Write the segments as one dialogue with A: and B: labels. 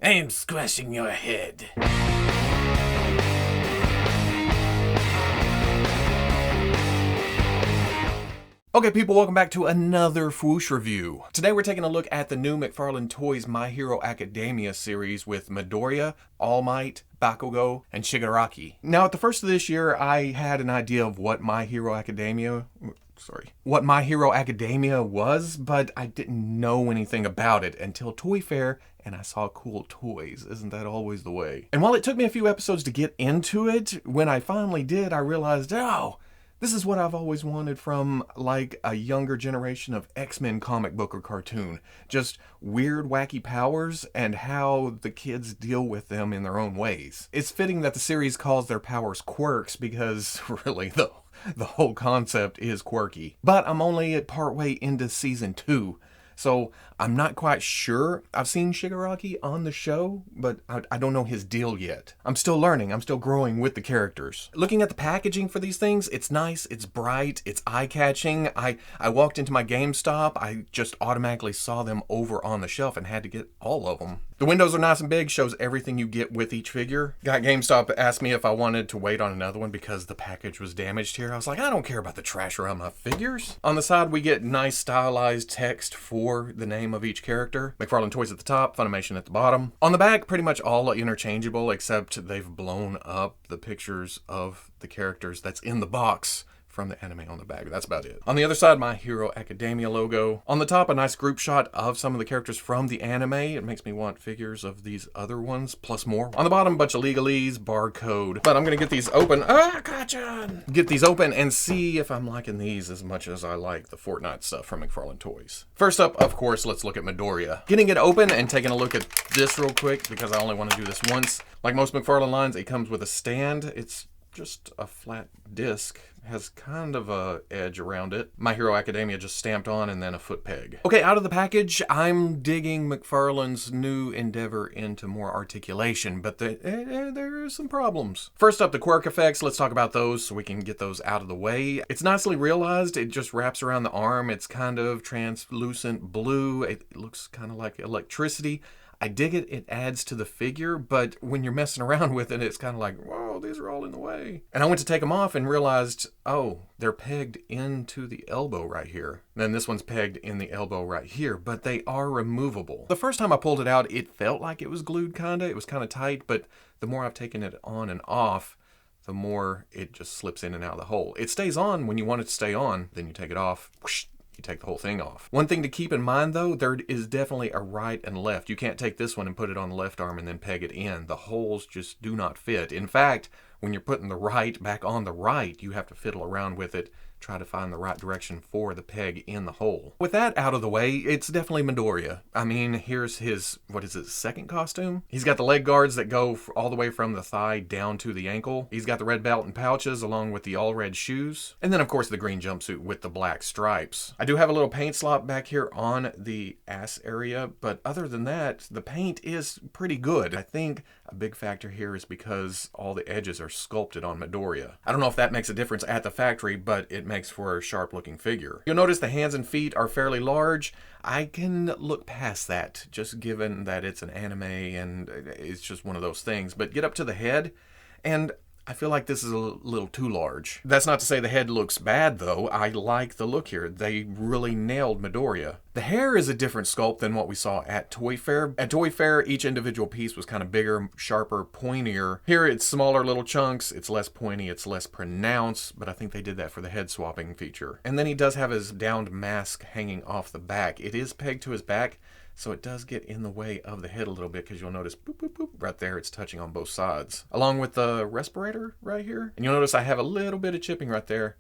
A: I am squashing your head. Okay people, welcome back to another Fwoosh review. Today we're taking a look at the new McFarlane Toys My Hero Academia series with Midoriya, All Might, Bakugo, and Shigaraki. Now at the first of this year, I had an idea of what My Hero Academia was, but I didn't know anything about it until Toy Fair and I saw cool toys. Isn't that always the way? And while it took me a few episodes to get into it, when I finally did, I realized, oh, this is what I've always wanted from like a younger generation of X-Men comic book or cartoon. Just weird, wacky powers and how the kids deal with them in their own ways. It's fitting that the series calls their powers quirks because really the whole concept is quirky. But I'm only partway into season 2. So I'm not quite sure. I've seen Shigaraki on the show, but I don't know his deal yet. I'm still learning. I'm still growing with the characters. Looking at the packaging for these things, it's nice, it's bright, it's eye-catching. I walked into my GameStop, I just automatically saw them over on the shelf and had to get all of them. The windows are nice and big, shows everything you get with each figure. Guy at GameStop asked me if I wanted to wait on another one because the package was damaged here. I was like, I don't care about the trash around my figures. On the side, we get nice stylized text for the name of each character. McFarlane Toys at the top, Funimation at the bottom. On the back, pretty much all interchangeable, except they've blown up the pictures of the characters that's in the box from the anime on the back. That's about it. On the other side, My Hero Academia logo. On the top, a nice group shot of some of the characters from the anime. It makes me want figures of these other ones, plus more. On the bottom, a bunch of legalese, barcode. But I'm gonna get these open. Gotcha! Get these open and see if I'm liking these as much as I like the Fortnite stuff from McFarlane Toys. First up, of course, let's look at Midoriya. Getting it open and taking a look at this real quick because I only want to do this once. Like most McFarlane lines, it comes with a stand. It's just a flat disc, has kind of a edge around it. My Hero Academia just stamped on and then a foot peg. Okay, out of the package, I'm digging McFarlane's new endeavor into more articulation, but there are some problems. First up, the quirk effects. Let's talk about those so we can get those out of the way. It's nicely realized. It just wraps around the arm. It's kind of translucent blue. It looks kind of like electricity. I dig it, it adds to the figure, but when you're messing around with it, it's kind of like, whoa, these are all in the way. And I went to take them off and realized, oh, they're pegged into the elbow right here. Then this one's pegged in the elbow right here, but they are removable. The first time I pulled it out, it felt like it was glued kinda. It was kinda tight, but the more I've taken it on and off, the more it just slips in and out of the hole. It stays on when you want it to stay on, then you take it off, whoosh, you take the whole thing off. One thing to keep in mind though, there is definitely a right and left. You can't take this one and put it on the left arm and then peg it in. The holes just do not fit. In fact, when you're putting the right back on the right, you have to fiddle around with it, try to find the right direction for the peg in the hole. With that out of the way, it's definitely Midoriya. I mean, here's his, what is it, second costume? He's got the leg guards that go all the way from the thigh down to the ankle. He's got the red belt and pouches along with the all red shoes. And then of course the green jumpsuit with the black stripes. I do have a little paint slop back here on the ass area, but other than that, the paint is pretty good. I think a big factor here is because all the edges are sculpted on Midoriya. I don't know if that makes a difference at the factory, but it makes for a sharp looking figure. You'll notice the hands and feet are fairly large. I can look past that, just given that it's an anime and it's just one of those things. But get up to the head, and I feel like this is a little too large. That's not to say the head looks bad though. I like the look here. They really nailed Midoriya. The hair is a different sculpt than what we saw at Toy Fair. At Toy Fair, each individual piece was kind of bigger, sharper, pointier. Here it's smaller little chunks. It's less pointy, it's less pronounced, but I think they did that for the head swapping feature. And then he does have his downed mask hanging off the back. It is pegged to his back, so it does get in the way of the head a little bit because you'll notice boop, boop, boop, right there, it's touching on both sides. Along with the respirator right here. And you'll notice I have a little bit of chipping right there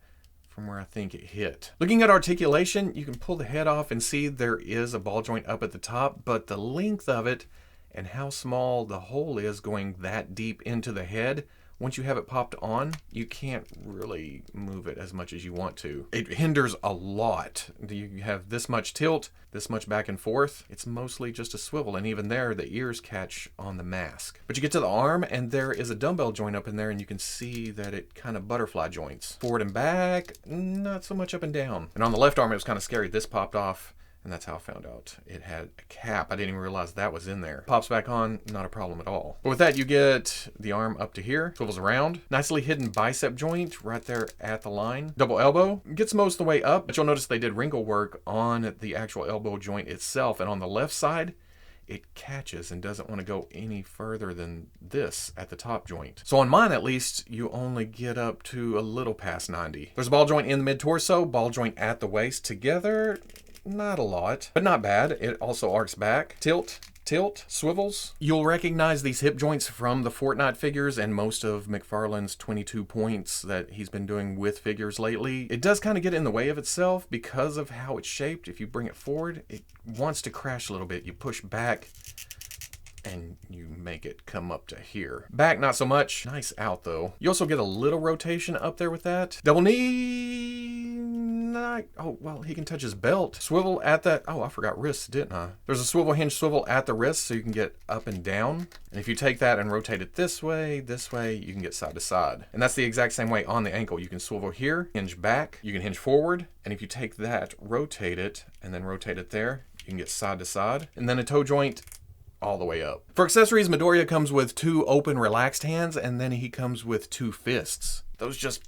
A: from where I think it hit. Looking at articulation, you can pull the head off and see there is a ball joint up at the top, but the length of it and how small the hole is going that deep into the head, once you have it popped on, you can't really move it as much as you want to. It hinders a lot. You have this much tilt, this much back and forth. It's mostly just a swivel, and even there, the ears catch on the mask. But you get to the arm, and there is a dumbbell joint up in there, and you can see that it kind of butterfly joints. Forward and back, not so much up and down. And on the left arm, it was kind of scary. This popped off, And that's how I found out it had a cap. I didn't even realize that was in there. Pops back on, not a problem at all. But with that, you get the arm up to here, swivels around. Nicely hidden bicep joint right there at the line. Double elbow, gets most of the way up, but you'll notice they did wrinkle work on the actual elbow joint itself. And on the left side, it catches and doesn't want to go any further than this at the top joint. So on mine, at least, you only get up to a little past 90. There's a ball joint in the mid-torso, ball joint at the waist. Together, not a lot, but not bad. It also arcs back. Tilt, swivels. You'll recognize these hip joints from the Fortnite figures and most of McFarlane's 22 points that he's been doing with figures lately. It does kind of get in the way of itself because of how it's shaped. If you bring it forward, it wants to crash a little bit. You push back and you make it come up to here. Back, not so much. Nice out, though. You also get a little rotation up there with that. Double knee. Oh, well, he can touch his belt. Swivel at that. Oh, I forgot wrists, didn't I? There's a swivel hinge swivel at the wrist so you can get up and down. And if you take that and rotate it this way, you can get side to side. And that's the exact same way on the ankle. You can swivel here, hinge back, you can hinge forward. And if you take that, rotate it, and then rotate it there, you can get side to side. And then a toe joint all the way up. For accessories, Midoriya comes with 2 open, relaxed hands, and then he comes with 2 fists. Those just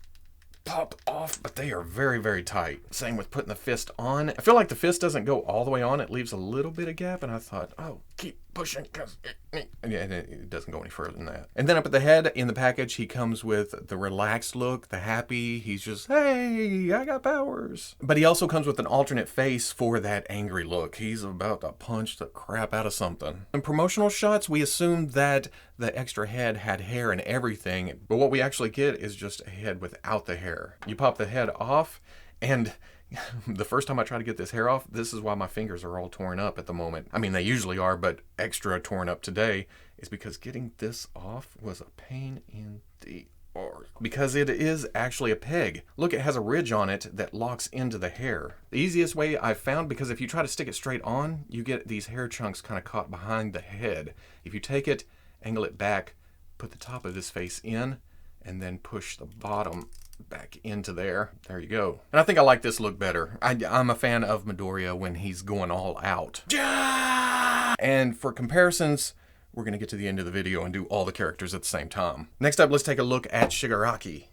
A: pop off, but they are very, very tight. Same with putting the fist on. I feel like the fist doesn't go all the way on. It leaves a little bit of gap, and I thought, oh, keep pushing, because it doesn't go any further than that. And then up at the head, in the package, he comes with the relaxed look, the happy. He's just, hey, I got powers. But he also comes with an alternate face for that angry look. He's about to punch the crap out of something. In promotional shots, we assumed that the extra head had hair and everything, but what we actually get is just a head without the hair. You pop the head off, and the first time I try to get this hair off, this is why my fingers are all torn up at the moment. I mean, they usually are, but extra torn up today is because getting this off was a pain in the arse. Because it is actually a peg. Look, it has a ridge on it that locks into the hair. The easiest way I've found, because if you try to stick it straight on, you get these hair chunks kind of caught behind the head. If you take it, angle it back, put the top of this face in, and then push the bottom back into there. There you go. And I think I like this look better. I'm a fan of Midoriya when he's going all out. And for comparisons, we're going to get to the end of the video and do all the characters at the same time. Next up, let's take a look at Shigaraki.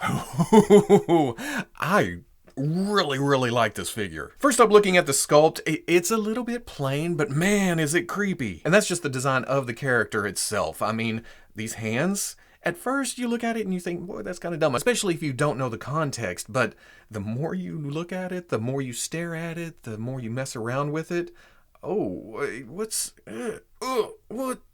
A: I really like this figure. First up, looking at the sculpt, it's a little bit plain, but man, is it creepy. And that's just the design of the character itself. I mean, these hands, at first you look at it and you think, boy, that's kind of dumb, especially if you don't know the context. But the more you look at it, the more you stare at it, the more you mess around with it. Oh, what?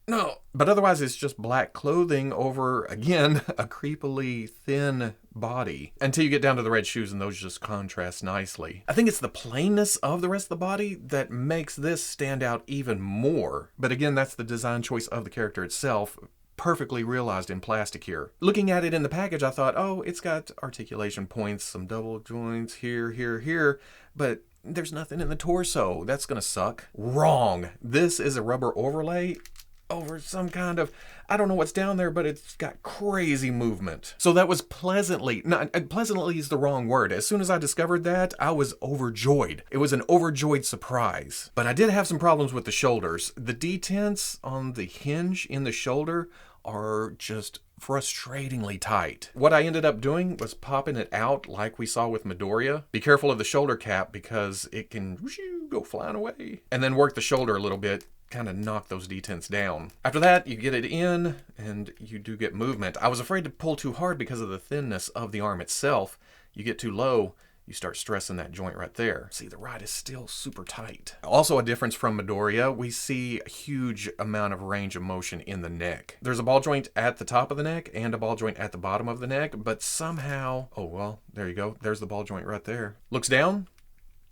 A: No. But otherwise, it's just black clothing over, again, a creepily thin body. Until you get down to the red shoes, and those just contrast nicely. I think it's the plainness of the rest of the body that makes this stand out even more. But again, that's the design choice of the character itself. Perfectly realized in plastic here. Looking at it in the package, I thought, oh, it's got articulation points, some double joints here, but there's nothing in the torso. That's gonna suck. Wrong. This is a rubber overlay over some kind of, I don't know what's down there, but it's got crazy movement. So that was pleasantly is the wrong word. As soon as I discovered that, I was overjoyed. It was an overjoyed surprise. But I did have some problems with the shoulders. The detents on the hinge in the shoulder are just frustratingly tight. What I ended up doing was popping it out like we saw with Midoriya. Be careful of the shoulder cap because it can go flying away. And then work the shoulder a little bit, kind of knock those detents down. After that, you get it in and you do get movement. I was afraid to pull too hard because of the thinness of the arm itself. You get too low, you start stressing that joint right there. See, the ride is still super tight. Also a difference from Midoriya, we see a huge amount of range of motion in the neck. There's a ball joint at the top of the neck and a ball joint at the bottom of the neck, but somehow, oh well, there you go. There's the ball joint right there. Looks down,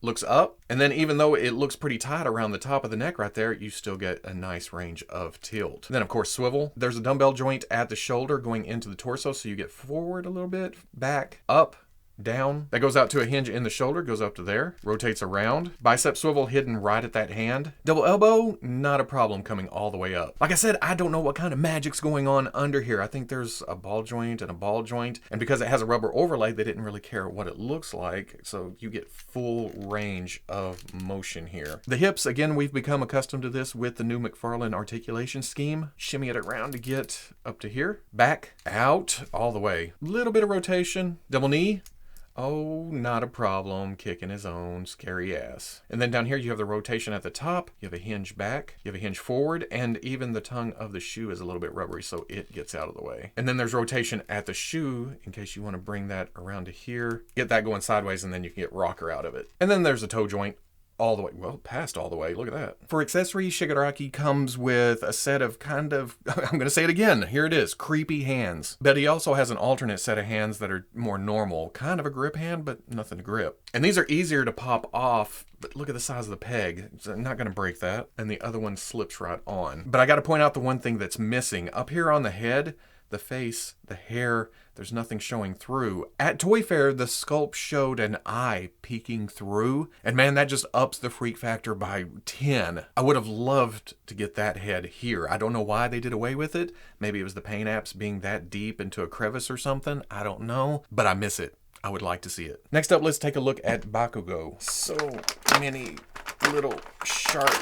A: looks up, and then even though it looks pretty tight around the top of the neck right there, you still get a nice range of tilt. And then of course swivel. There's a dumbbell joint at the shoulder going into the torso, so you get forward a little bit, back, up, down. That goes out to a hinge in the shoulder, goes up to there, rotates around. Bicep swivel hidden right at that hand. Double elbow, not a problem coming all the way up. Like I said, I don't know what kind of magic's going on under here. I think there's a ball joint and a ball joint. And because it has a rubber overlay, they didn't really care what it looks like. So you get full range of motion here. The hips, again, we've become accustomed to this with the new McFarlane articulation scheme. Shimmy it around to get up to here. Back, out, all the way. Little bit of rotation. Double knee. Oh, not a problem. Kicking his own scary ass. And then down here you have the rotation at the top. You have a hinge back. You have a hinge forward. And even the tongue of the shoe is a little bit rubbery, so it gets out of the way. And then there's rotation at the shoe in case you want to bring that around to here. Get that going sideways, and then you can get rocker out of it. And then there's a toe joint. All the way, well, past all the way, look at that. For accessories, Shigaraki comes with a set of I'm gonna say it again, here it is, creepy hands. But he also has an alternate set of hands that are more normal, kind of a grip hand, but nothing to grip. And these are easier to pop off, but look at the size of the peg. So I'm not gonna break that. And the other one slips right on. But I gotta point out the one thing that's missing. Up here on the head, the face, the hair, there's nothing showing through. At Toy Fair, the sculpt showed an eye peeking through, and man, that just ups the freak factor by 10. I would have loved to get that head here. I don't know why they did away with it. Maybe it was the paint apps being that deep into a crevice or something. I don't know, but I miss it. I would like to see it. Next up, let's take a look at Bakugo. So many little sharp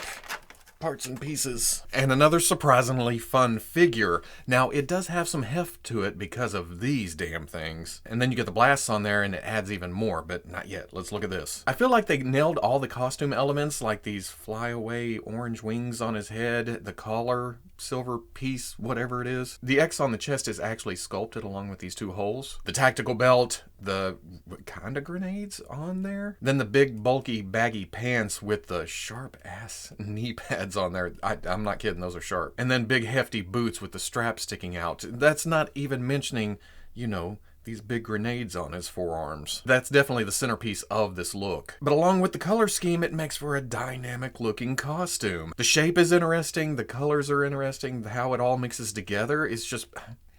A: parts and pieces. And another surprisingly fun figure. Now, it does have some heft to it because of these damn things. And then you get the blasts on there and it adds even more, but not yet. Let's look at this. I feel like they nailed all the costume elements, like these flyaway orange wings on his head, the collar, silver piece, whatever it is. The X on the chest is actually sculpted along with these two holes. The tactical belt, the kind of grenades on there. Then the big, bulky, baggy pants with the sharp ass knee pads on there. I'm not kidding, those are sharp. And then big, hefty boots with the strap sticking out. That's not even mentioning, you know, these big grenades on his forearms. That's definitely the centerpiece of this look. But along with the color scheme, it makes for a dynamic looking costume. The shape is interesting, the colors are interesting, how it all mixes together is just,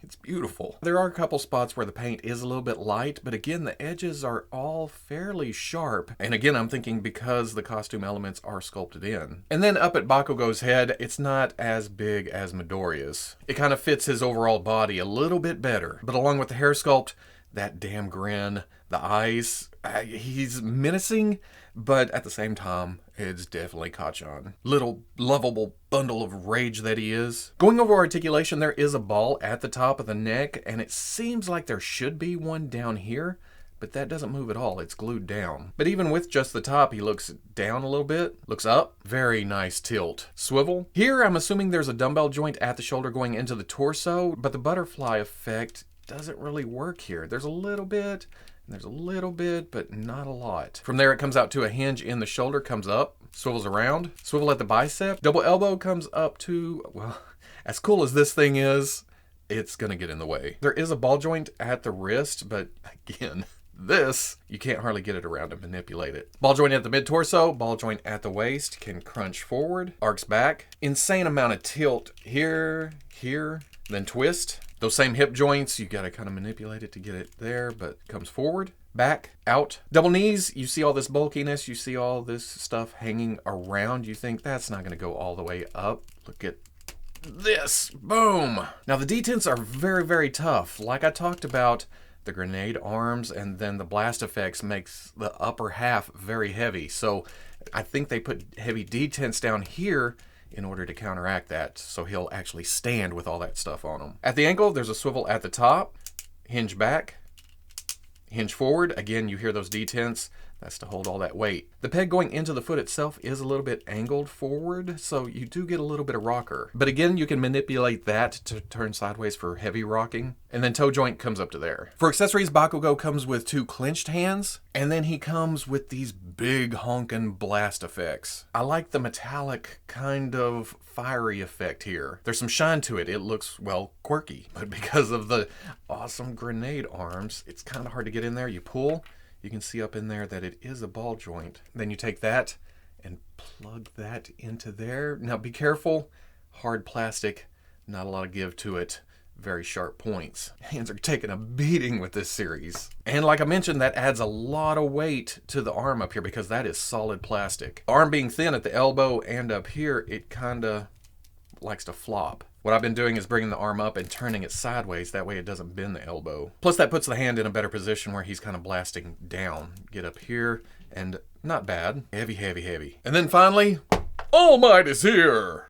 A: it's beautiful. There are a couple spots where the paint is a little bit light, but again, the edges are all fairly sharp. And again, I'm thinking because the costume elements are sculpted in. And then up at Bakugo's head, it's not as big as Midoriya's. It kind of fits his overall body a little bit better. But along with the hair sculpt, that damn grin, the eyes, he's menacing, but at the same time, it's definitely Kachan. Little lovable bundle of rage that he is. Going over articulation, there is a ball at the top of the neck, and it seems like there should be one down here, but that doesn't move at all. It's glued down. But even with just the top, he looks down a little bit, looks up. Very nice tilt. Swivel. Here, I'm assuming there's a dumbbell joint at the shoulder going into the torso, but the butterfly effect doesn't really work here. There's a little bit, and there's a little bit, but not a lot. From there, it comes out to a hinge in the shoulder, comes up, swivels around, swivel at the bicep. Double elbow comes up to, well, as cool as this thing is, it's gonna get in the way. There is a ball joint at the wrist, but again, this, you can't hardly get it around to manipulate it. Ball joint at the mid-torso, ball joint at the waist, can crunch forward, arcs back. Insane amount of tilt here, here, then twist. Those same hip joints, you gotta kind of manipulate it to get it there, but comes forward, back, out. Double knees, you see all this bulkiness, you see all this stuff hanging around. You think that's not gonna go all the way up. Look at this, boom. Now the detents are very, very tough. Like I talked about, the grenade arms and then the blast effects makes the upper half very heavy. So I think they put heavy detents down here in order to counteract that, so he'll actually stand with all that stuff on him. At the ankle, there's a swivel at the top, hinge back, hinge forward. Again, you hear those detents. That's to hold all that weight. The peg going into the foot itself is a little bit angled forward, so you do get a little bit of rocker. But again, you can manipulate that to turn sideways for heavy rocking. And then toe joint comes up to there. For accessories, Bakugo comes with two clenched hands, and then he comes with these big honkin' blast effects. I like the metallic kind of fiery effect here. There's some shine to it. It looks, well, quirky. But because of the awesome grenade arms, it's kind of hard to get in there. You pull. You can see up in there that it is a ball joint. Then you take that and plug that into there. Now be careful, hard plastic, not a lot of give to it. very sharp points. Hands are taking a beating with this series. And like I mentioned, that adds a lot of weight to the arm up here because that is solid plastic. The arm being thin at the elbow and up here, it kind of likes to flop. What I've been doing is bringing the arm up and turning it sideways, that way it doesn't bend the elbow. Plus that puts the hand in a better position where he's kind of blasting down. Get up here, and not bad. Heavy, heavy, heavy. And then finally, All Might is here!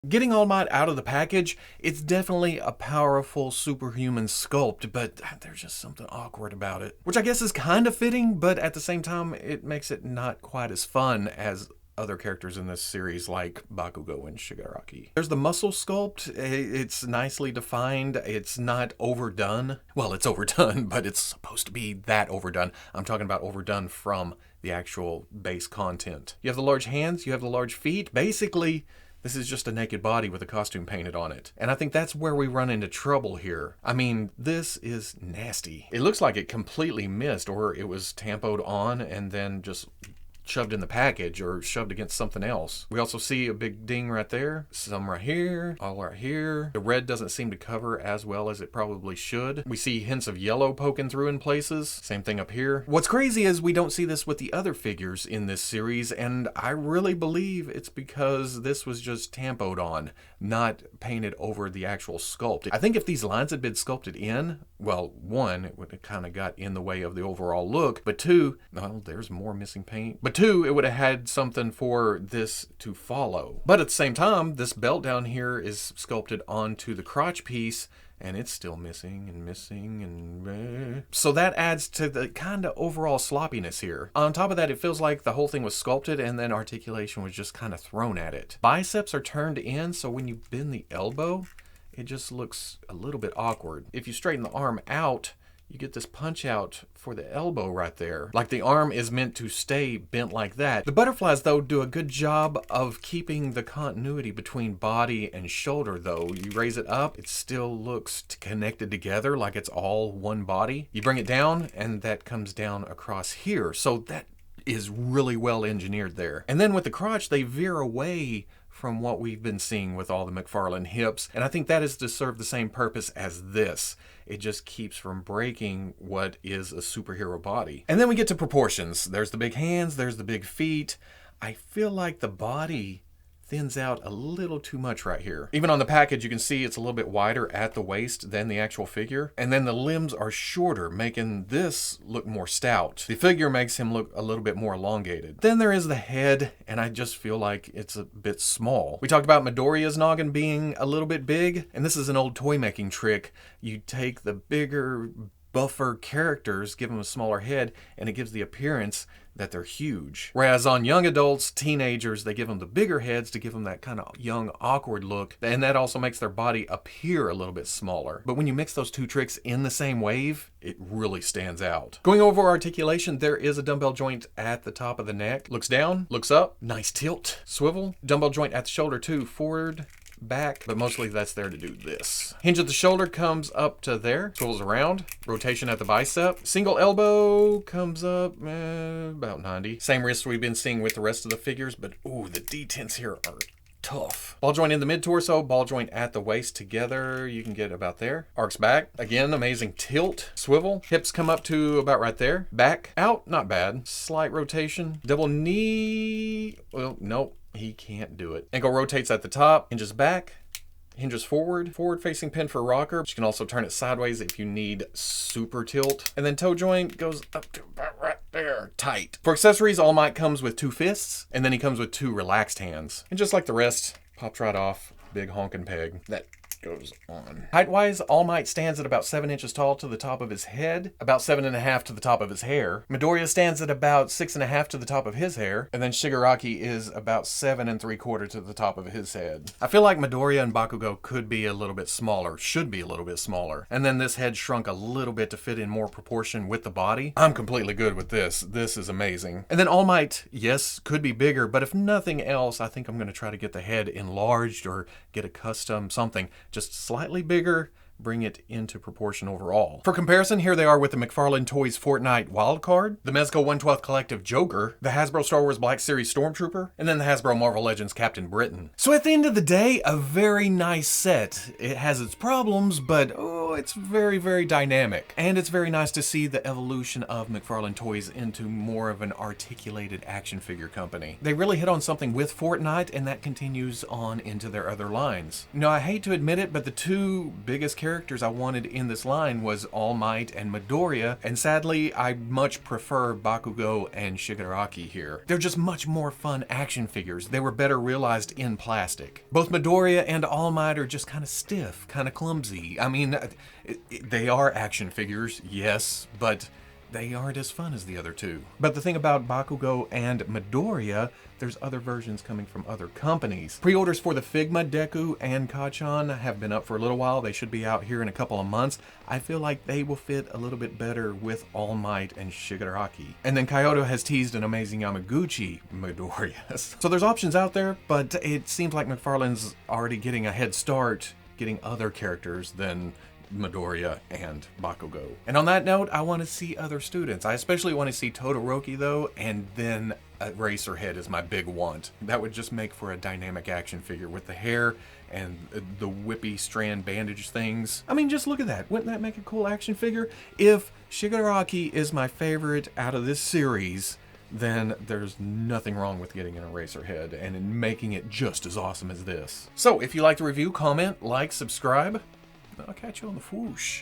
A: Getting All Might out of the package, it's definitely a powerful superhuman sculpt, but there's just something awkward about it. Which I guess is kind of fitting, but at the same time, it makes it not quite as fun as other characters in this series like Bakugo and Shigaraki. There's the muscle sculpt. It's nicely defined. It's not overdone. Well, it's overdone, but it's supposed to be that overdone. I'm talking about overdone from the actual base content. You have the large hands, you have the large feet. Basically, this is just a naked body with a costume painted on it. And I think that's where we run into trouble here. I mean, this is nasty. It looks like it completely missed, or it was tampoed on and then just shoved in the package or shoved against something else. We also see a big ding right there, some right here, all right here. The red doesn't seem to cover as well as it probably should. We see hints of yellow poking through in places. Same thing up here. What's crazy is we don't see this with the other figures in this series, and I really believe it's because this was just tampoed on, not painted over the actual sculpt. I think if these lines had been sculpted in, well, one, it would have kind of got in the way of the overall look, but two, well, there's more missing paint. But two, it would have had something for this to follow. But at the same time, this belt down here is sculpted onto the crotch piece, and it's still missing and missing and so that adds to the kind of overall sloppiness here. On top of that, it feels like the whole thing was sculpted and then articulation was just kind of thrown at it. Biceps are turned in, so when you bend the elbow, it just looks a little bit awkward. If you straighten the arm out, you get this punch out for the elbow right there. Like the arm is meant to stay bent like that. The butterflies, though, do a good job of keeping the continuity between body and shoulder, though. You raise it up, it still looks connected together like it's all one body. You bring it down, and that comes down across here. So that is really well engineered there. And then with the crotch, they veer away from what we've been seeing with all the McFarlane hips, and I think that is to serve the same purpose as this. It just keeps from breaking what is a superhero body. And then we get to proportions. There's the big hands, there's the big feet. I feel like the body thins out a little too much right here. Even on the package, you can see it's a little bit wider at the waist than the actual figure. And then the limbs are shorter, making this look more stout. The figure makes him look a little bit more elongated. Then there is the head, and I just feel like it's a bit small. We talked about Midoriya's noggin being a little bit big, and this is an old toy making trick. You take the bigger, buffer characters, give them a smaller head, and it gives the appearance that they're huge. Whereas on young adults, teenagers, they give them the bigger heads to give them that kind of young, awkward look, and that also makes their body appear a little bit smaller. But when you mix those two tricks in the same wave, it really stands out. Going over articulation, there is a dumbbell joint at the top of the neck. Looks down, looks up, nice tilt, swivel. Dumbbell joint at the shoulder too, forward, back, but mostly that's there to do this. Hinge at the shoulder comes up to there, swivels around, rotation at the bicep. Single elbow comes up about 90. Same wrist we've been seeing with the rest of the figures, but ooh, the detents here are tough. Ball joint in the mid-torso, ball joint at the waist together, you can get about there. Arcs back, again, amazing tilt, swivel. Hips come up to about right there. Back, out, not bad. Slight rotation. Double knee, well, nope. He can't do it. Ankle rotates at the top, hinges back, hinges forward, forward-facing pin for rocker. You can also turn it sideways if you need super tilt. And then toe joint goes up to about right there, tight. For accessories, All Might comes with 2 fists, and then he comes with 2 relaxed hands. And just like the rest, pops right off, big honkin' peg. That goes on. Height-wise, All Might stands at about 7 inches tall to the top of his head, about 7.5 to the top of his hair. Midoriya stands at about 6.5 to the top of his hair, and then Shigaraki is about 7 3/4 to the top of his head. I feel like Midoriya and Bakugo could be a little bit smaller, should be a little bit smaller, and then this head shrunk a little bit to fit in more proportion with the body. I'm completely good with this. This is amazing. And then All Might, yes, could be bigger, but if nothing else, I think I'm going to try to get the head enlarged or get a custom something. Just slightly bigger, bring it into proportion overall. For comparison, here they are with the McFarlane Toys Fortnite Wildcard, the Mezco 1/12 Collective Joker, the Hasbro Star Wars Black Series Stormtrooper, and then the Hasbro Marvel Legends Captain Britain. So at the end of the day, a very nice set. It has its problems, but oh, it's very, very dynamic. And it's very nice to see the evolution of McFarlane Toys into more of an articulated action figure company. They really hit on something with Fortnite, and that continues on into their other lines. Now, I hate to admit it, but the two biggest characters I wanted in this line was All Might and Midoriya, and sadly, I much prefer Bakugo and Shigaraki here. They're just much more fun action figures. They were better realized in plastic. Both Midoriya and All Might are just kind of stiff, kind of clumsy. I mean, they are action figures, yes, but they aren't as fun as the other two. But the thing about Bakugo and Midoriya, there's other versions coming from other companies. Pre-orders for the Figma, Deku, and Kachan have been up for a little while. They should be out here in a couple of months. I feel like they will fit a little bit better with All Might and Shigaraki. And then Kyoto has teased an amazing Yamaguchi Midoriya. So there's options out there, but it seems like McFarlane's already getting a head start getting other characters than Midoriya and Bakugo. And on that note, I want to see other students. I especially want to see Todoroki though, and then Eraserhead is my big want. That would just make for a dynamic action figure with the hair and the whippy strand bandage things. I mean, just look at that. Wouldn't that make a cool action figure? If Shigaraki is my favorite out of this series, then there's nothing wrong with getting an Eraserhead and in making it just as awesome as this. So if you like the review, comment, like, subscribe. I'll catch you on the Fwoosh.